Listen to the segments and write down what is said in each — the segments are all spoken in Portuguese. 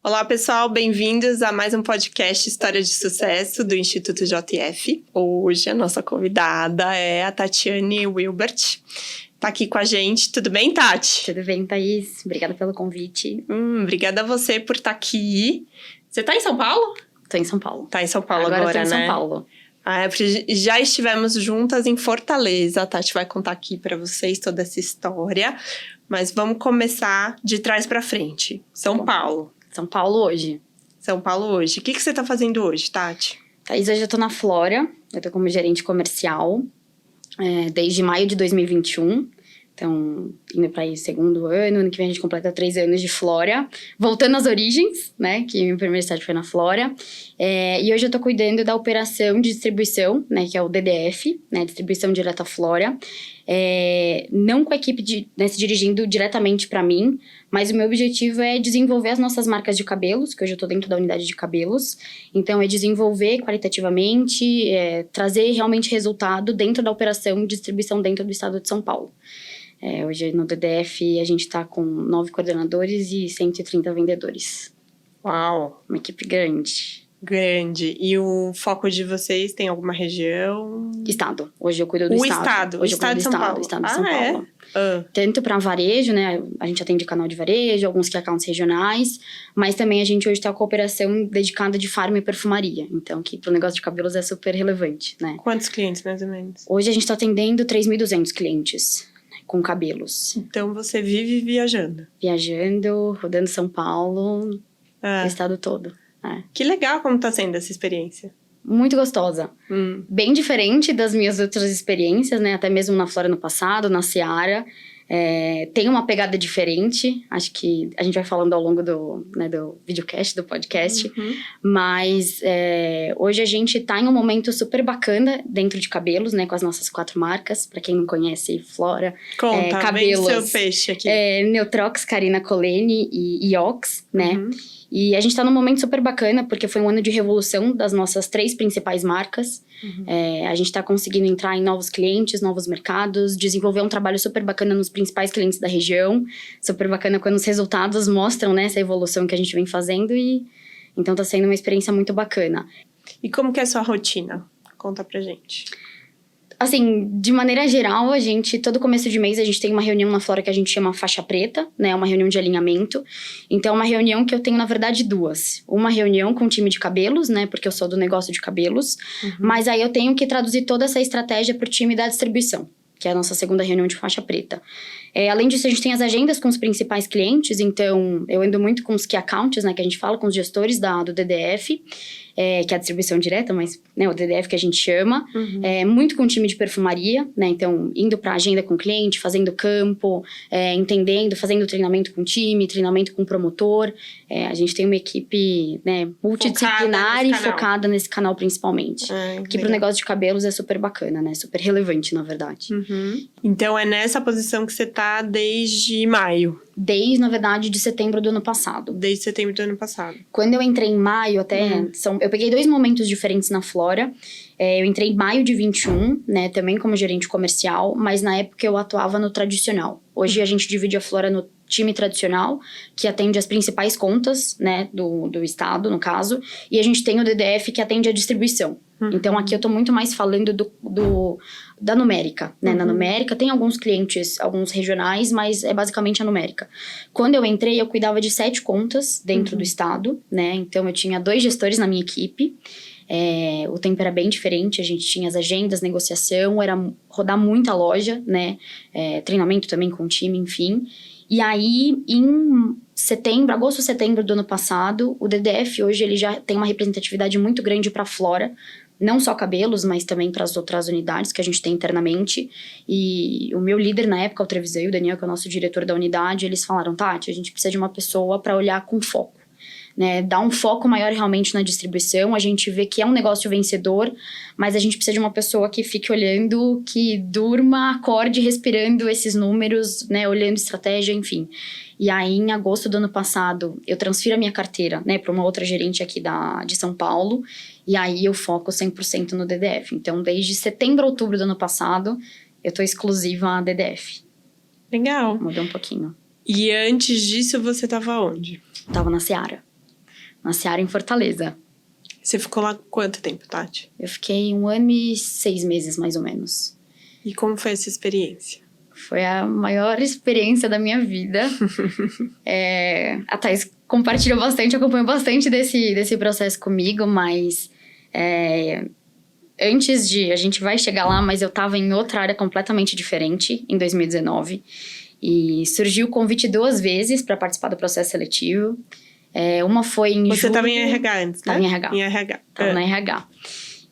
Olá, pessoal, bem-vindos a mais um podcast História de Sucesso do Instituto JF. Hoje a nossa convidada é a Tatiane Wilbert. Tá aqui com a gente. Tudo bem, Tati? Tudo bem, Thaís. Obrigada pelo convite. Obrigada a você por estar aqui. Você tá em São Paulo? Tô em São Paulo. Tá em São Paulo agora, tô em né? São Paulo. Já estivemos juntas em Fortaleza. A Tati vai contar aqui pra vocês toda essa história. Mas vamos começar de trás pra frente. São Paulo. São Paulo hoje. São Paulo hoje. O que você tá fazendo hoje, Tati? Thaís, hoje eu tô na Flora. Eu tô como gerente comercial desde maio de 2021. Então, indo para o segundo ano que vem a gente completa 3 anos de Flora. Voltando às origens, né? Que meu primeiro estágio foi na Flora. E hoje eu tô cuidando da operação de distribuição, né? Que é o DDF, né? Distribuição direta Flora. Não com a equipe se dirigindo diretamente para mim, mas o meu objetivo é desenvolver as nossas marcas de cabelos, que hoje eu tô dentro da unidade de cabelos. Então, é desenvolver qualitativamente, trazer realmente resultado dentro da operação de distribuição dentro do estado de São Paulo. Hoje no DDF a gente tá com 9 coordenadores e 130 vendedores. Uau! Uma equipe grande. Grande. E o foco de vocês tem alguma região? Estado. Hoje eu cuido do estado. Hoje eu cuido do estado. Estado de São Paulo. É? Tanto para varejo, né? A gente atende canal de varejo, alguns que accounts regionais, mas também a gente hoje tá com a operação dedicada de farma e perfumaria. Então, que pro negócio de cabelos é super relevante, né? Quantos clientes, mais ou menos? Hoje a gente tá atendendo 3.200 clientes com cabelos. Então, você vive viajando? Viajando, rodando São Paulo, o estado todo. Que legal como tá sendo essa experiência. Muito gostosa. Bem diferente das minhas outras experiências, né? Até mesmo na Flora no passado, na Seara. Tem uma pegada diferente. Acho que a gente vai falando ao longo do videocast, do podcast. Mas hoje a gente tá em um momento super bacana dentro de cabelos, né? Com as nossas 4 marcas. Pra quem não conhece, Flora. Conta, cabelos, vem seu peixe aqui. Neutrox, Carina Colene e Iox, né? E a gente tá num momento super bacana, porque foi um ano de revolução das nossas 3 principais marcas. A gente tá conseguindo entrar em novos clientes, novos mercados, desenvolver um trabalho super bacana nos principais clientes da região. Super bacana quando os resultados mostram, né, essa evolução que a gente vem fazendo. E então tá sendo uma experiência muito bacana. E como que é a sua rotina? Conta pra gente. Assim, de maneira geral, todo começo de mês a gente tem uma reunião na Flora que a gente chama faixa preta, né? Uma reunião de alinhamento. Então, é uma reunião que eu tenho, na verdade, 2. Uma reunião com o time de cabelos, né? Porque eu sou do negócio de cabelos. Mas aí eu tenho que traduzir toda essa estratégia pro time da distribuição, que é a nossa segunda reunião de faixa preta. Além disso, a gente tem as agendas com os principais clientes. Então, eu ando muito com os key accounts, né? Que a gente fala, com os gestores do DDF. Que é a distribuição direta, mas né, o DDF que a gente chama. Muito com o time de perfumaria, né? Então, indo para agenda com o cliente, fazendo campo, entendendo, fazendo treinamento com o time, treinamento com o promotor. A gente tem uma equipe, né, multidisciplinar e focada nesse canal principalmente. Que para o negócio de cabelos é super bacana, né? Super relevante, na verdade. Então, é nessa posição que você tá desde maio? Desde, na verdade, de setembro do ano passado. Desde setembro do ano passado. Quando eu entrei em maio, eu peguei 2 momentos diferentes na Flora. Eu entrei em maio de 21, né, também como gerente comercial, mas na época eu atuava no tradicional. Hoje a gente divide a Flora no time tradicional, que atende as principais contas, né, do estado, no caso, e a gente tem o DDF, que atende a distribuição. Então, aqui eu tô muito mais falando da numérica, né? Na numérica, tem alguns clientes, alguns regionais, mas é basicamente a numérica. Quando eu entrei, eu cuidava de 7 contas dentro do estado, né? Então, eu tinha 2 gestores na minha equipe. O tempo era bem diferente, a gente tinha as agendas, negociação, era rodar muita loja, né? Treinamento também com o time, enfim. E aí, em agosto, setembro do ano passado, o DDF hoje ele já tem uma representatividade muito grande para a Flora, não só cabelos, mas também para as outras unidades que a gente tem internamente. E o meu líder na época, o Trevisan e o Daniel, que é o nosso diretor da unidade, eles falaram, Tati, a gente precisa de uma pessoa para olhar com foco. Né, dar um foco maior realmente na distribuição, a gente vê que é um negócio vencedor, mas a gente precisa de uma pessoa que fique olhando, que durma, acorde, respirando esses números, né, olhando estratégia, enfim. E aí, em agosto do ano passado, eu transfiro a minha carteira, né, para uma outra gerente aqui de São Paulo, e aí eu foco 100% no DDF. Então, desde setembro, outubro do ano passado, eu tô exclusiva a DDF. Legal. Mudou um pouquinho. E antes disso, você tava onde? Tava na Seara. na Seara em Fortaleza. Você ficou lá quanto tempo, Tati? Eu fiquei 1 ano e 6 meses, mais ou menos. E como foi essa experiência? Foi a maior experiência da minha vida. A Thaís compartilhou bastante, acompanhou bastante desse processo comigo, mas antes de... A gente vai chegar lá, mas eu estava em outra área completamente diferente, em 2019. E surgiu o convite 2 vezes para participar do processo seletivo. Uma foi em julho... Você estava em RH antes, né? Estava em RH. Em RH. Estava na RH.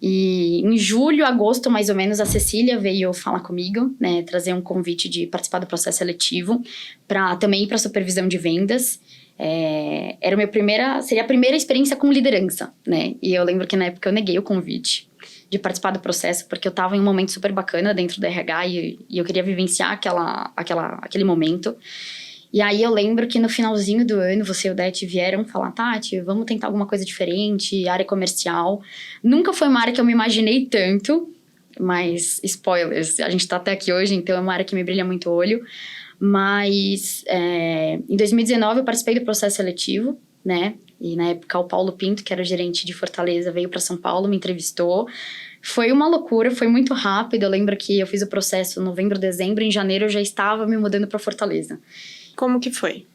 E em julho, agosto, mais ou menos, a Cecília veio falar comigo, né? Trazer um convite de participar do processo seletivo, para também ir para supervisão de vendas. Seria a primeira experiência com liderança, né? E eu lembro que na época eu neguei o convite de participar do processo, porque eu estava em um momento super bacana dentro da RH e eu queria vivenciar aquele momento. E aí eu lembro que no finalzinho do ano, você e o Dete vieram falar, Tati, vamos tentar alguma coisa diferente, área comercial. Nunca foi uma área que eu me imaginei tanto, mas spoilers, a gente tá até aqui hoje, então é uma área que me brilha muito o olho. Mas em 2019 eu participei do processo seletivo, né? E na época o Paulo Pinto, que era o gerente de Fortaleza, veio para São Paulo, me entrevistou. Foi uma loucura, foi muito rápido. Eu lembro que eu fiz o processo em novembro, dezembro, em janeiro eu já estava me mudando para Fortaleza. Como que foi?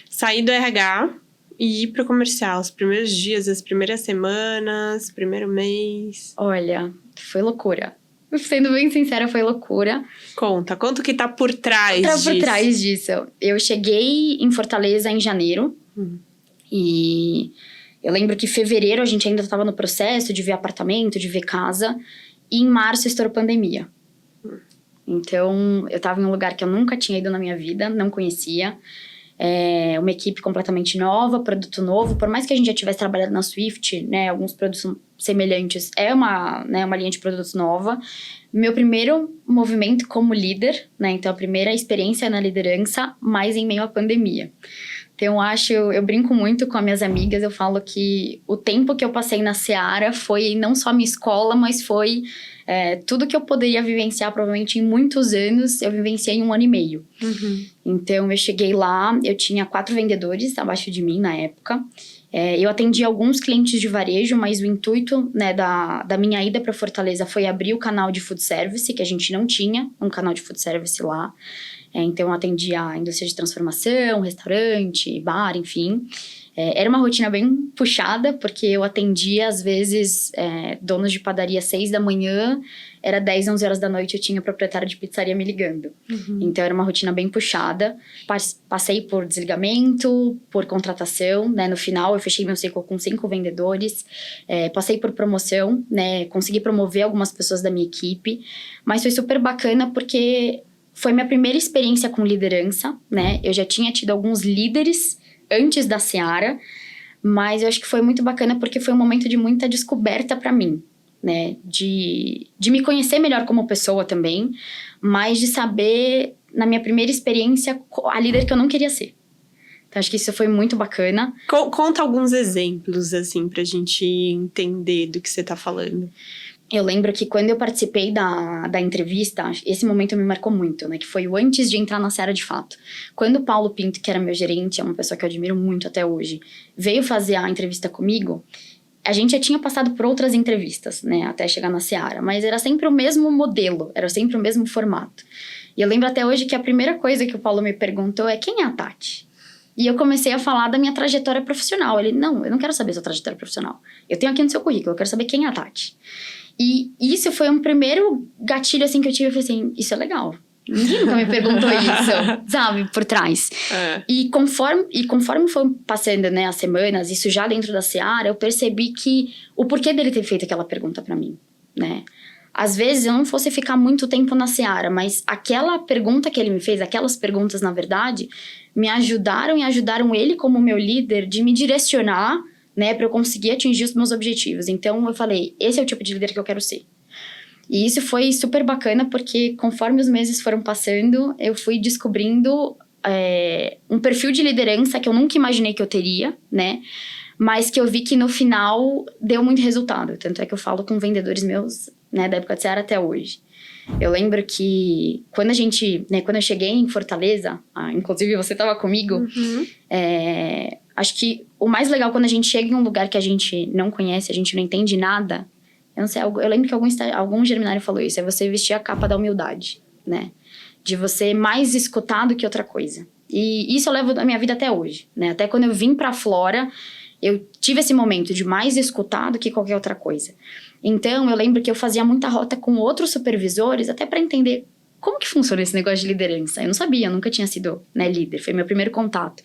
Sair do RH e ir pro comercial, os primeiros dias, as primeiras semanas, primeiro mês. Olha, foi loucura. Sendo bem sincera, foi loucura. Conta o que tá por trás disso. Por trás disso. Eu cheguei em Fortaleza em janeiro. E eu lembro que em fevereiro a gente ainda estava no processo de ver apartamento, de ver casa. E em março estourou pandemia. Então, eu estava em um lugar que eu nunca tinha ido na minha vida, não conhecia. Uma equipe completamente nova, produto novo. Por mais que a gente já tivesse trabalhado na Swift, né, alguns produtos semelhantes, uma linha de produtos nova. Meu primeiro movimento como líder, né, então a primeira experiência na liderança, mas em meio à pandemia. Então, eu brinco muito com as minhas amigas, eu falo que o tempo que eu passei na Seara foi não só a minha escola, mas foi tudo que eu poderia vivenciar, provavelmente em muitos anos, eu vivenciei em 1 ano e meio. Então, eu cheguei lá, eu tinha 4 vendedores abaixo de mim na época. Eu atendi alguns clientes de varejo, mas o intuito, né, da minha ida para Fortaleza foi abrir o canal de food service, que a gente não tinha um canal de food service lá. Então, eu atendia a indústria de transformação, restaurante, bar, enfim. Era uma rotina bem puxada, porque eu atendia, às vezes, donos de padaria às 6 da manhã, era 10, 11 horas da noite, eu tinha proprietário de pizzaria me ligando. Então, era uma rotina bem puxada. Passei por desligamento, por contratação, né? No final, eu fechei meu ciclo com 5 vendedores. Passei por promoção, né? Consegui promover algumas pessoas da minha equipe. Mas foi super bacana, porque foi minha primeira experiência com liderança, né? Eu já tinha tido alguns líderes antes da Seara, mas eu acho que foi muito bacana porque foi um momento de muita descoberta para mim, né? De me conhecer melhor como pessoa também, mas de saber, na minha primeira experiência, a líder que eu não queria ser. Então, acho que isso foi muito bacana. Conta alguns exemplos, assim, pra gente entender do que você tá falando. Eu lembro que quando eu participei da entrevista, esse momento me marcou muito, né? Que foi o antes de entrar na Seara de fato. Quando o Paulo Pinto, que era meu gerente, é uma pessoa que eu admiro muito até hoje, veio fazer a entrevista comigo, a gente já tinha passado por outras entrevistas, né? Até chegar na Seara, mas era sempre o mesmo modelo, era sempre o mesmo formato. E eu lembro até hoje que a primeira coisa que o Paulo me perguntou é: quem é a Tati? E eu comecei a falar da minha trajetória profissional. Ele: não, eu não quero saber sua trajetória profissional. Eu tenho aqui no seu currículo, eu quero saber quem é a Tati. E isso foi um primeiro gatilho, assim, que eu tive. Eu falei assim: isso é legal. Ninguém nunca me perguntou isso, sabe? Por trás. E conforme foi passando, né, as semanas, isso já dentro da Seara, eu percebi que o porquê dele ter feito aquela pergunta pra mim, né? Às vezes eu não fosse ficar muito tempo na Seara, mas aquela pergunta que ele me fez, aquelas perguntas, na verdade, me ajudaram e ajudaram ele como meu líder de me direcionar, né, para eu conseguir atingir os meus objetivos. Então, eu falei: esse é o tipo de líder que eu quero ser. E isso foi super bacana, porque conforme os meses foram passando, eu fui descobrindo um perfil de liderança que eu nunca imaginei que eu teria, né, mas que eu vi que no final deu muito resultado. Tanto é que eu falo com vendedores meus, né, da época de Seara até hoje. Eu lembro que quando eu cheguei em Fortaleza, inclusive você estava comigo, acho que o mais legal quando a gente chega em um lugar que a gente não conhece, a gente não entende nada. Eu não sei, eu lembro que algum germinário falou isso, é você vestir a capa da humildade, né? De você mais escutar do que outra coisa. E isso eu levo da minha vida até hoje, né? Até quando eu vim pra Flora, eu tive esse momento de mais escutar do que qualquer outra coisa. Então, eu lembro que eu fazia muita rota com outros supervisores, até pra entender como que funciona esse negócio de liderança. Eu não sabia, eu nunca tinha sido, né, líder, foi meu primeiro contato.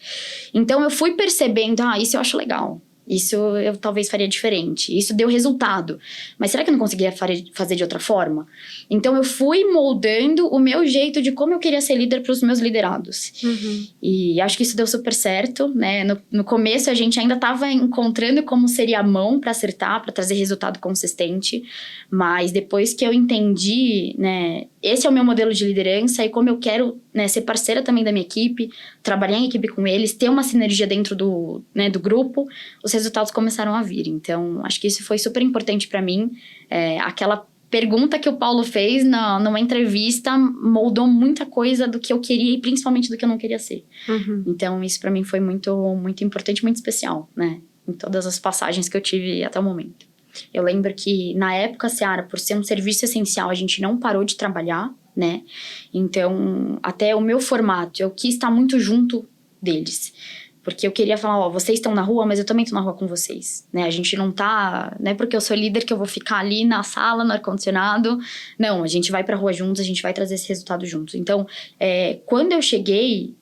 Então, eu fui percebendo, isso eu acho legal. Isso eu talvez faria diferente. Isso deu resultado. Mas será que eu não conseguiria fazer de outra forma? Então, eu fui moldando o meu jeito de como eu queria ser líder para os meus liderados. Uhum. E acho que isso deu super certo, né? No começo, a gente ainda estava encontrando como seria a mão para acertar, para trazer resultado consistente. Mas depois que eu entendi, né? Esse é o meu modelo de liderança e como eu quero, né, ser parceira também da minha equipe, trabalhar em equipe com eles, ter uma sinergia dentro do grupo, os resultados começaram a vir. Então, acho que isso foi super importante para mim. Aquela pergunta que o Paulo fez numa entrevista moldou muita coisa do que eu queria e principalmente do que eu não queria ser. Uhum. Então, isso para mim foi muito, muito importante, muito especial, né? Em todas as passagens que eu tive até o momento. Eu lembro que, na época, Seara, por ser um serviço essencial, a gente não parou de trabalhar, né? Então, até o meu formato, eu quis estar muito junto deles. Porque eu queria falar, vocês estão na rua, mas eu também estou na rua com vocês, né? A gente não tá, não é porque eu sou líder que eu vou ficar ali na sala, no ar-condicionado. Não, a gente vai pra rua juntos, a gente vai trazer esse resultado juntos. Então, quando eu cheguei,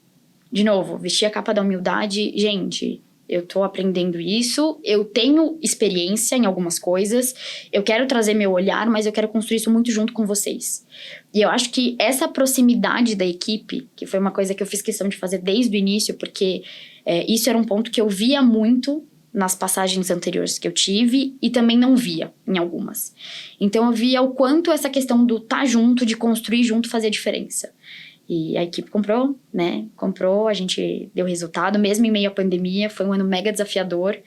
de novo, vesti a capa da humildade, gente... Eu tô aprendendo isso, eu tenho experiência em algumas coisas, eu quero trazer meu olhar, mas eu quero construir isso muito junto com vocês. E eu acho que essa proximidade da equipe, que foi uma coisa que eu fiz questão de fazer desde o início, porque isso era um ponto que eu via muito nas passagens anteriores que eu tive e também não via em algumas. Então eu via o quanto essa questão do estar junto, de construir junto, fazia diferença. E a equipe comprou, né? Comprou, a gente deu resultado, mesmo em meio à pandemia. Foi um ano mega desafiador,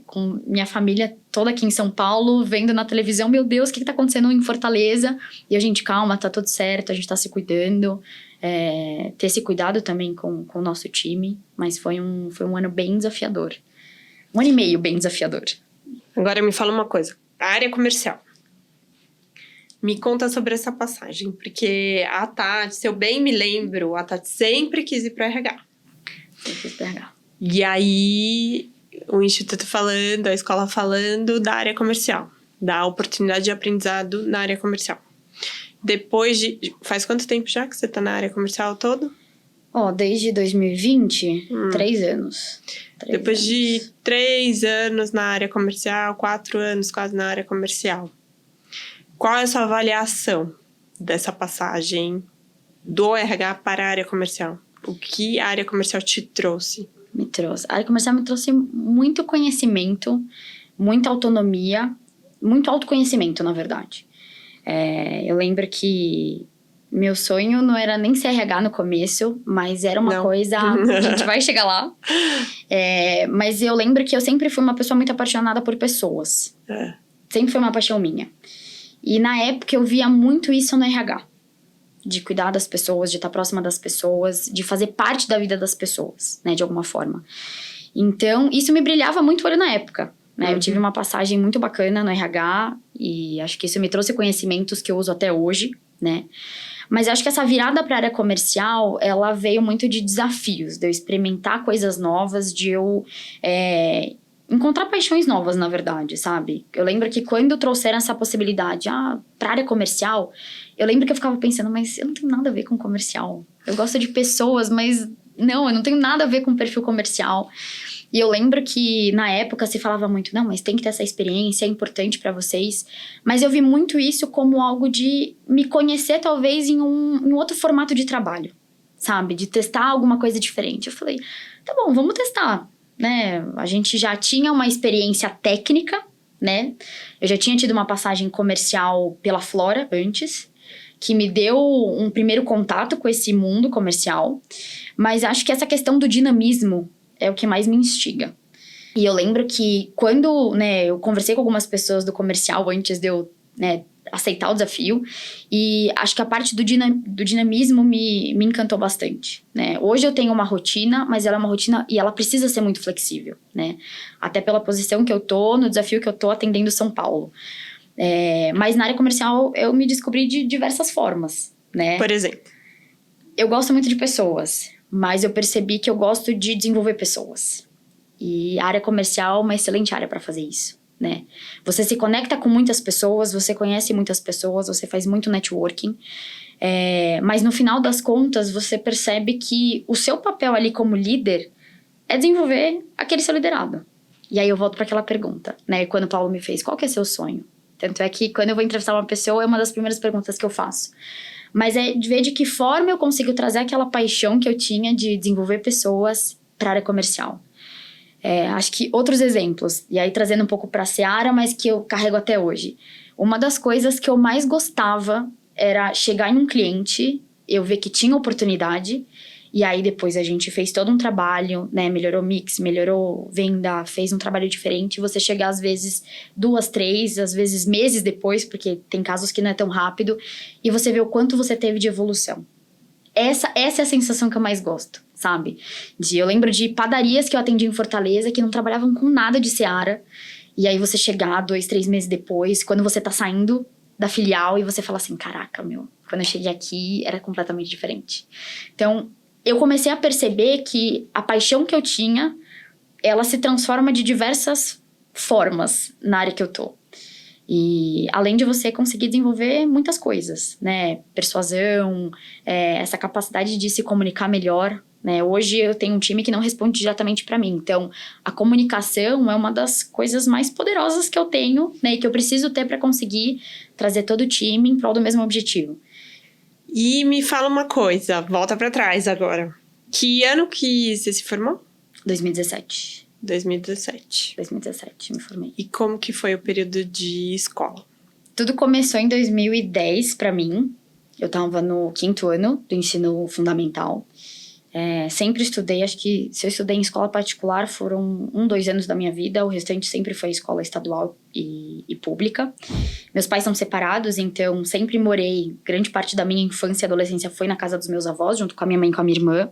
com minha família toda aqui em São Paulo, vendo na televisão, meu Deus, o que tá acontecendo em Fortaleza? E a gente, calma, tá tudo certo, a gente tá se cuidando. Ter esse cuidado também com o nosso time, mas foi um ano bem desafiador. 1 ano e meio bem desafiador. Agora me fala uma coisa, a área comercial. Me conta sobre essa passagem, porque a Tati, se eu bem me lembro, a Tati sempre quis ir para RH. Sempre quis para RH. E aí, o Instituto falando, a escola falando da área comercial, da oportunidade de aprendizado na área comercial. Depois de... Faz quanto tempo já que você tá na área comercial todo? Desde 2020, 3 anos. Depois de 3 anos na área comercial, 4 anos quase na área comercial. Qual é a sua avaliação dessa passagem do RH para a área comercial? O que a área comercial te trouxe? Me trouxe. A área comercial me trouxe muito conhecimento, muita autonomia, muito autoconhecimento, na verdade. Eu lembro que meu sonho não era nem ser RH no começo, mas era uma coisa... A gente vai chegar lá. Mas eu lembro que eu sempre fui uma pessoa muito apaixonada por pessoas. Sempre foi uma paixão minha. E na época eu via muito isso no RH. De cuidar das pessoas, de estar próxima das pessoas, de fazer parte da vida das pessoas, né, de alguma forma. Então, isso me brilhava muito o olho na época, né? Eu tive uma passagem muito bacana no RH e acho que isso me trouxe conhecimentos que eu uso até hoje, né? Mas acho que essa virada para a área comercial, ela veio muito de desafios, de eu experimentar coisas novas, de eu... encontrar paixões novas, na verdade, sabe? Eu lembro que quando trouxeram essa possibilidade, pra área comercial, eu lembro que eu ficava pensando, mas eu não tenho nada a ver com comercial. Eu gosto de pessoas, mas não, eu não tenho nada a ver com perfil comercial. E eu lembro que, na época, se falava muito, não, mas tem que ter essa experiência, é importante pra vocês. Mas eu vi muito isso como algo de me conhecer, talvez, em um outro formato de trabalho, sabe? De testar alguma coisa diferente. Eu falei, tá bom, vamos testar. Né? A gente já tinha uma experiência técnica, né? Eu já tinha tido uma passagem comercial pela Flora antes, que me deu um primeiro contato com esse mundo comercial, mas acho que essa questão do dinamismo é o que mais me instiga. E eu lembro que quando, né, eu conversei com algumas pessoas do comercial antes de eu, né, aceitar o desafio. E acho que a parte do dinamismo me encantou bastante, né? Hoje eu tenho uma rotina, mas ela é uma rotina e ela precisa ser muito flexível, né? Até pela posição que eu tô, no desafio que eu tô atendendo São Paulo. Mas na área comercial eu me descobri de diversas formas, né? Por exemplo? Eu gosto muito de pessoas, mas eu percebi que eu gosto de desenvolver pessoas. E a área comercial é uma excelente área para fazer isso, né? Você se conecta com muitas pessoas, você conhece muitas pessoas, você faz muito networking. Mas no final das contas, você percebe que o seu papel ali como líder é desenvolver aquele seu liderado. E aí eu volto para aquela pergunta, né? Quando o Paulo me fez, qual que é seu sonho? Tanto é que quando eu vou entrevistar uma pessoa, é uma das primeiras perguntas que eu faço. Mas é de ver de que forma eu consigo trazer aquela paixão que eu tinha de desenvolver pessoas para a área comercial. Acho que outros exemplos, e aí trazendo um pouco para a Seara, mas que eu carrego até hoje. Uma das coisas que eu mais gostava era chegar em um cliente, eu ver que tinha oportunidade, e aí depois a gente fez todo um trabalho, né? Melhorou mix, melhorou venda, fez um trabalho diferente. Você chegar às vezes 2, 3, às vezes meses depois, porque tem casos que não é tão rápido, e você vê o quanto você teve de evolução. Essa é a sensação que eu mais gosto, sabe? Eu lembro de padarias que eu atendi em Fortaleza que não trabalhavam com nada de Seara. E aí você chegar 2, 3 meses depois, quando você tá saindo da filial e você fala assim, caraca, quando eu cheguei aqui era completamente diferente. Então, eu comecei a perceber que a paixão que eu tinha, ela se transforma de diversas formas na área que eu tô. E além de você conseguir desenvolver muitas coisas, né? Persuasão, essa capacidade de se comunicar melhor, né? Hoje eu tenho um time que não responde diretamente para mim. Então, a comunicação é uma das coisas mais poderosas que eu tenho, né? E que eu preciso ter para conseguir trazer todo o time em prol do mesmo objetivo. E me fala uma coisa, volta para trás agora. Que ano que você se formou? 2017. 2017. 2017, me formei. E como que foi o período de escola? Tudo começou em 2010 para mim. Eu tava no 5º ano do ensino fundamental. Sempre estudei, acho que se eu estudei em escola particular foram 1, 2 anos da minha vida. O restante sempre foi escola estadual e pública. Meus pais são separados, então sempre morei, grande parte da minha infância e adolescência foi na casa dos meus avós, junto com a minha mãe e com a minha irmã.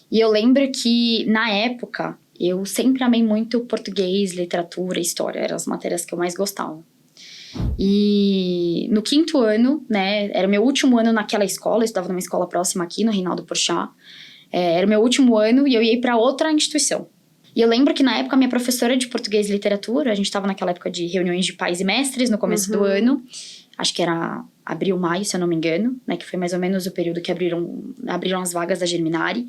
E eu lembro que, na época, eu sempre amei muito português, literatura, história. Eram as matérias que eu mais gostava. E no 5º ano, né, era o meu último ano naquela escola, eu estudava numa escola próxima aqui, no Reinaldo Porchat. Era o meu último ano e eu ia ir para outra instituição. E eu lembro que na época a minha professora de português e literatura, a gente estava naquela época de reuniões de pais e mestres no começo do ano, acho que era abril, maio, se eu não me engano, né, que foi mais ou menos o período que abriram as vagas da Germinari.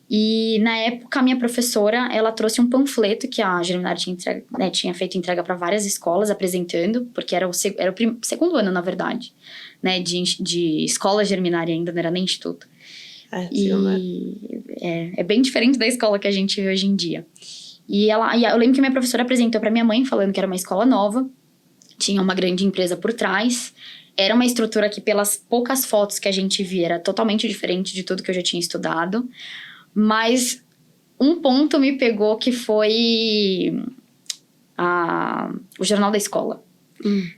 E na época a minha professora, ela trouxe um panfleto que a Germinari tinha feito entrega para várias escolas apresentando, porque era o segundo ano, na verdade, né, de escola Germinari ainda, não era nem instituto. É bem diferente da escola que a gente vê hoje em dia. E eu lembro que minha professora apresentou para minha mãe, falando que era uma escola nova, tinha uma grande empresa por trás, era uma estrutura que pelas poucas fotos que a gente via era totalmente diferente de tudo que eu já tinha estudado, mas um ponto me pegou que foi o jornal da escola.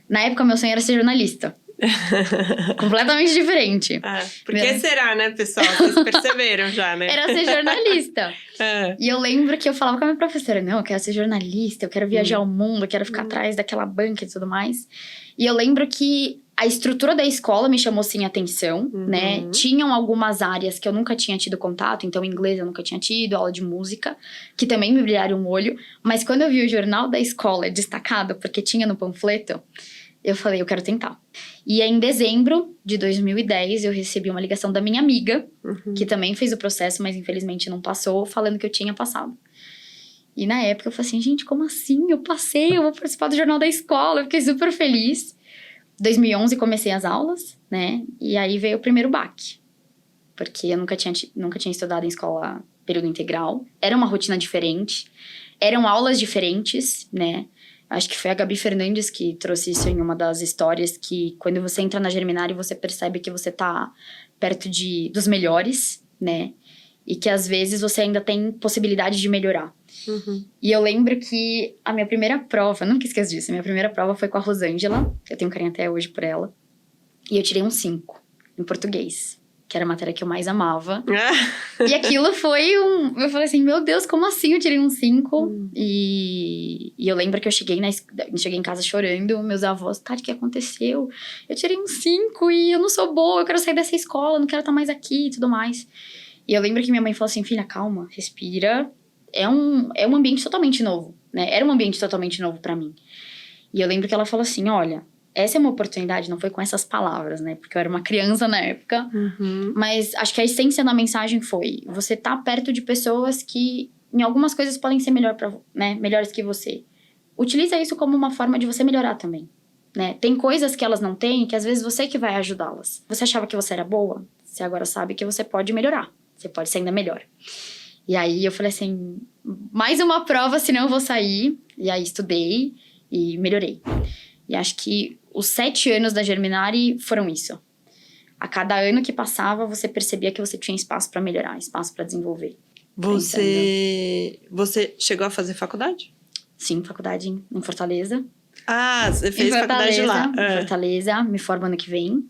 Na época meu sonho era ser jornalista. Completamente diferente. Por que será, né, pessoal? Vocês perceberam já, né? Era ser jornalista. E eu lembro que eu falava com a minha professora, não, eu quero ser jornalista, eu quero viajar ao mundo, eu quero ficar atrás daquela banca e tudo mais. E eu lembro que a estrutura da escola me chamou, sim, a atenção, né? Tinham algumas áreas que eu nunca tinha tido contato, então inglês eu nunca tinha tido, aula de música, que também me brilharam o olho. Mas quando eu vi o jornal da escola destacado, porque tinha no panfleto, eu falei, eu quero tentar. E aí, em dezembro de 2010, eu recebi uma ligação da minha amiga, que também fez o processo, mas infelizmente não passou, falando que eu tinha passado. E na época eu falei assim, gente, como assim? Eu passei, eu vou participar do jornal da escola. Eu fiquei super feliz. 2011 comecei as aulas, né? E aí veio o primeiro baque. Porque eu nunca tinha estudado em escola período integral. Era uma rotina diferente. Eram aulas diferentes, né? Acho que foi a Gabi Fernandes que trouxe isso em uma das histórias, que quando você entra na Germinari, você percebe que você tá perto dos melhores, né? E que às vezes você ainda tem possibilidade de melhorar. E eu lembro que a minha primeira prova, nunca esqueço disso, a minha primeira prova foi com a Rosângela, eu tenho carinho até hoje por ela. E eu tirei um 5 em português, que era a matéria que eu mais amava. E aquilo foi eu falei assim, meu Deus, como assim eu tirei um 5? E eu lembro que eu cheguei em casa chorando, meus avós, Tati, o que aconteceu? Eu tirei um 5 e eu não sou boa, eu quero sair dessa escola, não quero estar mais aqui e tudo mais. E eu lembro que minha mãe falou assim, filha, calma, respira. É um ambiente totalmente novo, né? Era um ambiente totalmente novo pra mim. E eu lembro que ela falou assim, olha, essa é uma oportunidade, não foi com essas palavras, né? Porque eu era uma criança na época. Mas acho que a essência da mensagem foi, você tá perto de pessoas que, em algumas coisas, podem ser melhores que você. Utiliza isso como uma forma de você melhorar também, né? Tem coisas que elas não têm, que às vezes você que vai ajudá-las. Você achava que você era boa? Você agora sabe que você pode melhorar. Você pode ser ainda melhor. E aí eu falei assim, mais uma prova, senão eu vou sair. E aí estudei e melhorei. E acho que os 7 anos da Germinari foram isso. A cada ano que passava, você percebia que você tinha espaço para melhorar, espaço para desenvolver. Você chegou a fazer faculdade? Sim, faculdade em Fortaleza. Ah, você fez faculdade lá. Em Fortaleza, me formo ano que vem.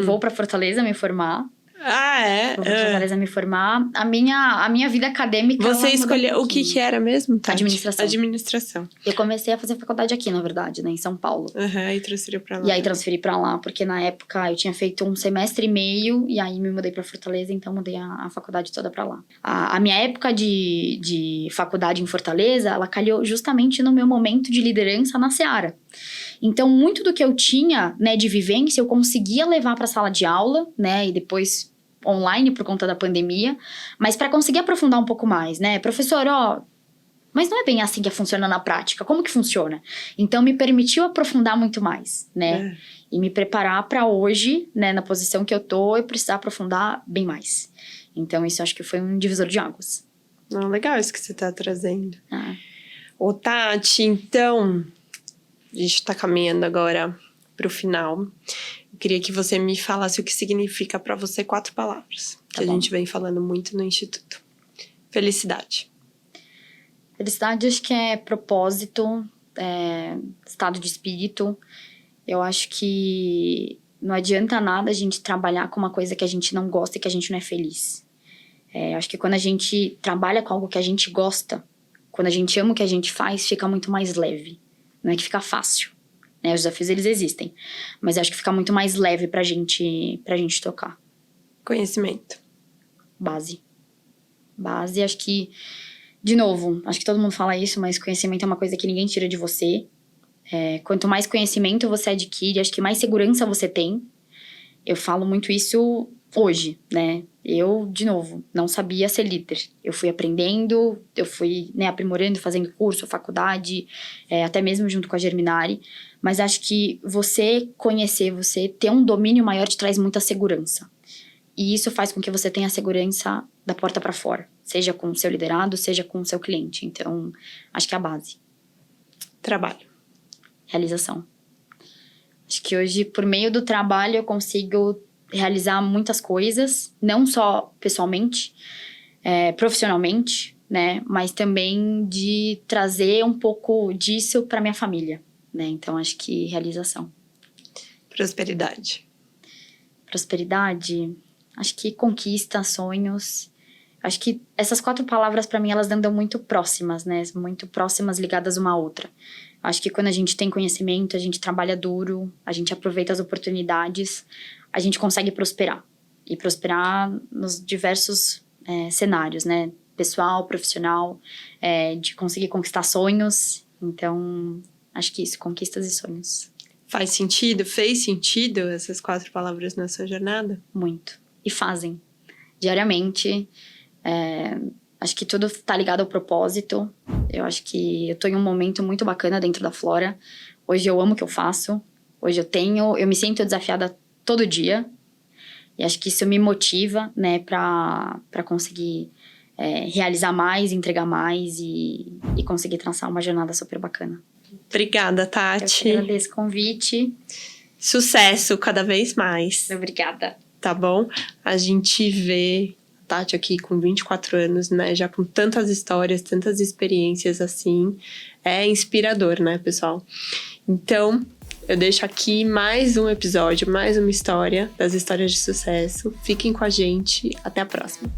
Vou para Fortaleza me formar. Ah, é? Vou pra Fortaleza me formar. A minha vida acadêmica... Você escolheu o que era mesmo, Tati? Administração. Eu comecei a fazer faculdade aqui, na verdade, né? Em São Paulo. E transferiu pra lá. E aí transferi pra lá, porque na época eu tinha feito 1 semestre e meio. E aí me mudei pra Fortaleza, então mudei a faculdade toda pra lá. A minha época de faculdade em Fortaleza, ela calhou justamente no meu momento de liderança na Seara. Então, muito do que eu tinha, né, de vivência, eu conseguia levar pra sala de aula, né? E depois online por conta da pandemia, mas para conseguir aprofundar um pouco mais, né? Professor, mas não é bem assim que funciona na prática. Como que funciona? Então, me permitiu aprofundar muito mais, né? E me preparar para hoje, né? Na posição que eu tô, eu precisar aprofundar bem mais. Então, isso acho que foi um divisor de águas. Legal isso que você tá trazendo. Ô, Tati, então, a gente tá caminhando agora pro final. Eu queria que você me falasse o que significa para você 4 palavras. Que a gente vem falando muito no Instituto. Felicidade. Felicidade acho que é propósito, estado de espírito. Eu acho que não adianta nada a gente trabalhar com uma coisa que a gente não gosta e que a gente não é feliz. Acho que quando a gente trabalha com algo que a gente gosta, quando a gente ama o que a gente faz, fica muito mais leve. Não é que fica fácil. Né, os desafios, eles existem. Mas eu acho que fica muito mais leve pra gente tocar. Conhecimento. Base, acho que... De novo, acho que todo mundo fala isso, mas conhecimento é uma coisa que ninguém tira de você. Quanto mais conhecimento você adquire, acho que mais segurança você tem. Eu falo muito isso hoje, né? Eu, de novo, não sabia ser líder. Eu fui aprendendo, eu fui, né, aprimorando, fazendo curso, faculdade, até mesmo junto com a Germinari. Mas acho que você conhecer, você ter um domínio maior te traz muita segurança. E isso faz com que você tenha segurança da porta para fora. Seja com o seu liderado, seja com o seu cliente. Então, acho que é a base. Trabalho. Realização. Acho que hoje, por meio do trabalho, eu consigo realizar muitas coisas. Não só pessoalmente, profissionalmente, né? Mas também de trazer um pouco disso para minha família. Né? Então, acho que realização. Prosperidade. Prosperidade, acho que conquista, sonhos. Acho que essas 4 palavras, para mim, elas andam muito próximas, né? Muito próximas, ligadas uma à outra. Acho que quando a gente tem conhecimento, a gente trabalha duro, a gente aproveita as oportunidades, a gente consegue prosperar. E prosperar nos diversos cenários, né? Pessoal, profissional, de conseguir conquistar sonhos. Então... acho que isso, conquistas e sonhos. Faz sentido? Fez sentido essas 4 palavras na sua jornada? Muito. E fazem. Diariamente. Acho que tudo tá ligado ao propósito. Eu acho que eu tô em um momento muito bacana dentro da Flora. Hoje eu amo o que eu faço. Hoje eu me sinto desafiada todo dia. E acho que isso me motiva, né, pra conseguir realizar mais, entregar mais e conseguir traçar uma jornada super bacana. Obrigada, Tati. Eu agradeço o convite. Sucesso cada vez mais. Obrigada. Tá bom? A gente vê Tati aqui com 24 anos, né? Já com tantas histórias, tantas experiências assim. É inspirador, né, pessoal? Então, eu deixo aqui mais um episódio, mais uma história das histórias de sucesso. Fiquem com a gente. Até a próxima.